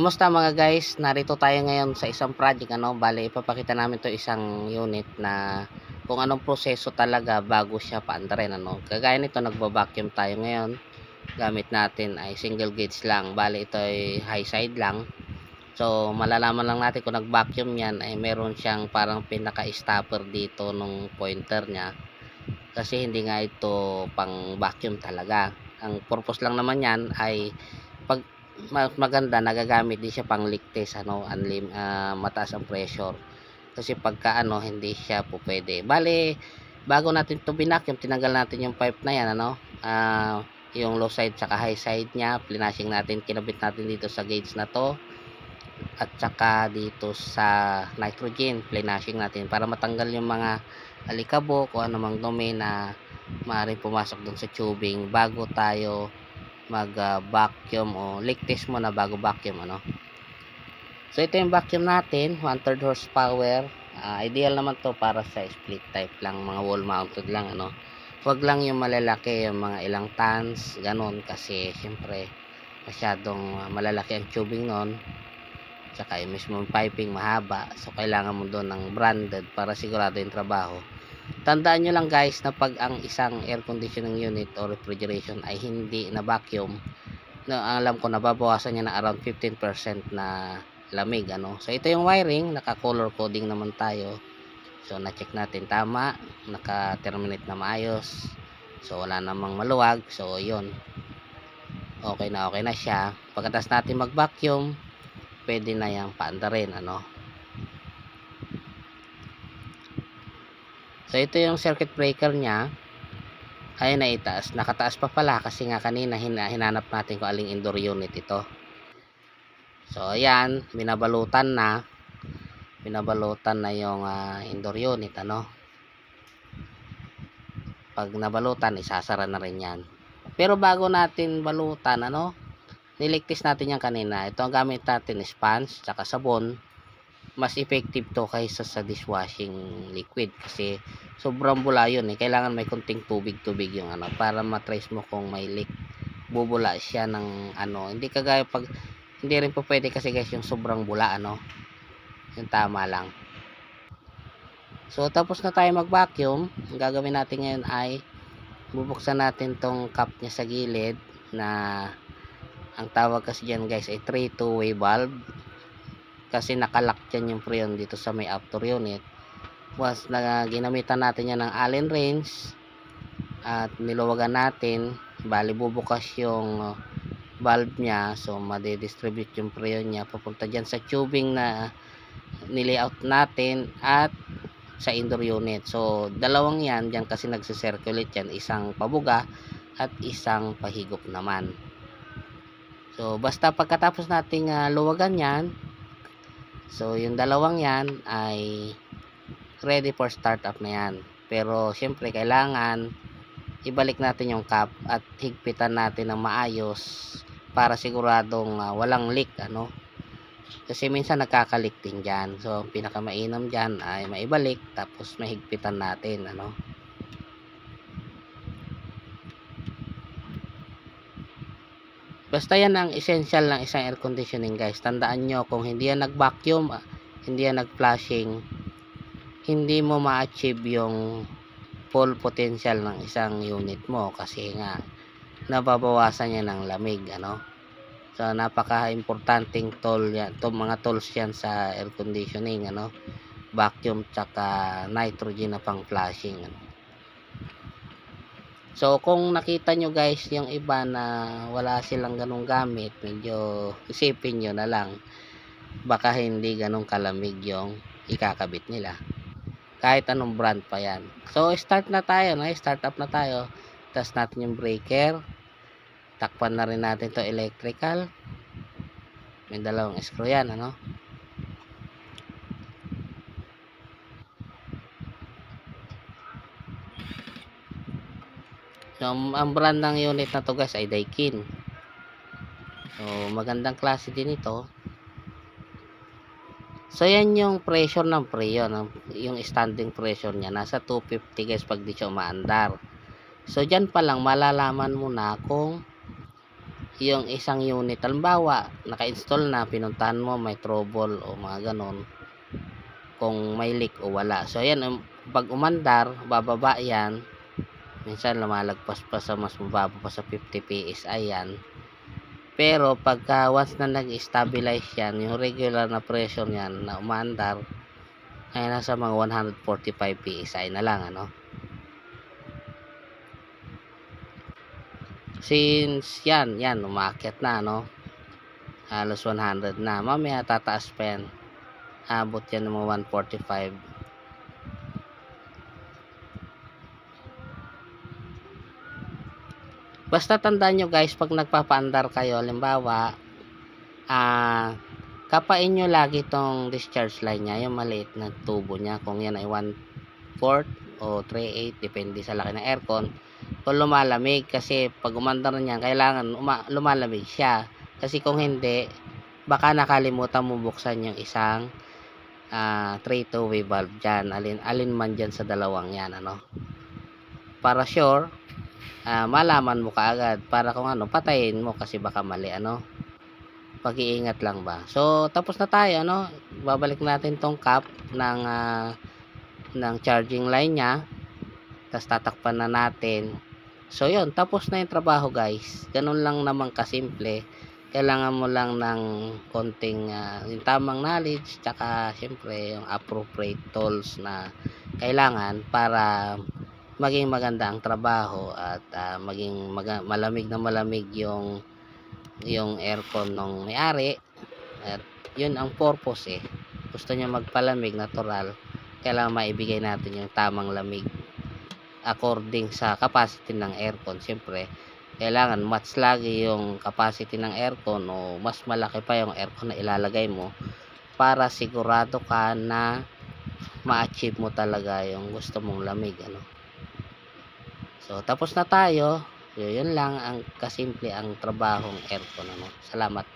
Kumusta mga guys? Narito tayo ngayon sa isang project bale ipapakita namin 'to isang unit na kung anong proseso talaga bago siya paandarin Kagaya nito nagva-vacuum tayo ngayon. Gamit natin ay single gauge lang. Bale ito ay high side lang. So malalaman lang natin kung nag-vacuum 'yan ay meron siyang parang pinaka-stopper dito nung pointer niya. Kasi hindi nga ito pang vacuum talaga. Ang purpose lang naman 'yan ay pag maganda nagagamit din siya pang ligtas mataas ang pressure. Kasi pagka hindi siya pupwede. Bale, bago natin 'to binakyum tinanggal natin yung pipe na yan yung low side saka high side niya, plinashing natin, kinabit natin dito sa gauge na 'to at saka dito sa nitrogen, plinashing natin para matanggal yung mga alikabok o anumang dumi na maaaring pumasok dun sa tubing bago tayo mag-vacuum o ligtas muna bago vacuum So ito yung vacuum natin, 1/3 horsepower. Ideal naman to para sa split type lang, mga wall mounted lang Huwag lang yung malalaki, yung mga ilang tons, ganun kasi syempre masyadong malalaki ang tubing noon. Tsaka yung mismo piping mahaba. So kailangan mo doon ng branded para sigurado yung trabaho. Tandaan nyo lang guys na pag ang isang air conditioning unit o refrigeration ay hindi na vacuum, alam ko nababawasan niya na around 15% na lamig So ito yung wiring, naka color coding naman tayo. So na-check natin tama, naka-terminate na maayos. So wala namang maluwag. So yun. Okay na siya. Pagkatapos natin mag-vacuum, pwede na yang paandarin So ito yung circuit breaker niya. Ayun na itaas. Nakataas pa pala kasi nga kanina hinanap natin kung aling indoor unit ito. So ayan, binabalutan na yung indoor unit Pag nabalutan, isasara na rin yan. Pero bago natin balutan niligtas natin yan kanina. Ito ang gamit natin, sponge tsaka sabon. Mas effective to kaysa sa dishwashing liquid kasi sobrang bula yun kailangan may kunting tubig yung para matrace mo kung may leak. Bubula siya ng hindi kagaya pag hindi rin po pwede kasi guys yung sobrang bula yung tama lang. So tapos na tayo mag vacuum, ang gagawin natin ngayon ay bubuksan natin tong cap niya sa gilid na ang tawag kasi dyan guys ay 3 two-way valve. Kasi nakalock dyan yung freon dito sa may after unit. Once na ginamitan natin yan ng Allen wrench at niluwagan natin, bali bubukas yung valve nya. So madidistribute yung freon nya papunta dyan sa tubing na nilayout natin at sa indoor unit. So dalawang yan dyan kasi nagsisirculate yan, isang pabuga at isang pahigop naman. So basta pagkatapos nating luwagan yan, so yung dalawang yan ay ready for startup na yan. Pero syempre kailangan ibalik natin yung cap at higpitan natin ng maayos para siguradong walang leak kasi minsan nagkakalik din dyan. So pinakamainam dyan ay maibalik tapos mahigpitan natin Basta yan ang essential ng isang air conditioning guys. Tandaan nyo, kung hindi yan nag-vacuum, hindi yan nag-flushing, hindi mo ma-achieve yung full potential ng isang unit mo kasi nga nababawasan niya ng lamig So napaka-importanting tool yan, mga tools yan sa air conditioning vacuum tsaka nitrogen na pang flushing So kung nakita nyo guys yung iba na wala silang ganong gamit, medyo isipin nyo na lang baka hindi ganong kalamig yung ikakabit nila kahit anong brand pa yan. So start na tayo start up na tayo. Test natin yung breaker, takpan na rin natin to electrical. May dalawang screw yan So, ang brand ng unit na to guys ay Daikin. So, magandang klase din ito. So, yan yung pressure ng freon. Yung standing pressure niya. Nasa 250 guys pag di siya umaandar. So, dyan pa lang malalaman mo na kung yung isang unit. Halimbawa, naka-install na, pinuntahan mo, may trouble o mga ganon, kung may leak o wala. So ayan, pag umandar, bababa yan. Minsan lumalagpas pa sa mas mababa pa sa 50 PSI yan. Pero pagka once na nag-stabilize yan, yung regular na pressure yan na umandar ay nasa mga 145 PSI na lang, ano. Since yan umakyat na, no, halos 100 na, mamaya tataas pa yan, abot yan ng mga 145. Basta tandaan nyo guys, pag nagpapaandar kayo, halimbawa, kapain nyo lagi tong discharge line nya, yung maliit na tubo nya, kung yan ay 1/4 o 3/8, depende sa laki ng aircon. Kung lumalamig, kasi pag umandar na yan, kailangan lumalamig siya, kasi kung hindi, baka nakalimutan mo buksan yung isang 3-way valve dyan, alin man dyan sa dalawang yan, ano, para sure, malaman mo kaagad, para kung ano, patayin mo, kasi baka mali, ano. Pag-iingat lang ba. So tapos na tayo, ano, babalik natin tong cap ng charging line nya, tapos tatakpan na natin. So yun, tapos na yung trabaho guys. Ganun lang naman kasimple. Kailangan mo lang ng konting yung tamang knowledge, tsaka syempre yung appropriate tools na kailangan para maging maganda ang trabaho, at maging malamig na malamig yung aircon ng may-ari. At yun ang purpose, gusto niya magpalamig natural, kailangan maibigay natin yung tamang lamig according sa capacity ng aircon. Siyempre kailangan match lagi yung capacity ng aircon, o mas malaki pa yung aircon na ilalagay mo, para sigurado ka na ma-achieve mo talaga yung gusto mong lamig, ano. So tapos na tayo. Yun lang ang kasimple ang trabahong aircon, ano. Salamat.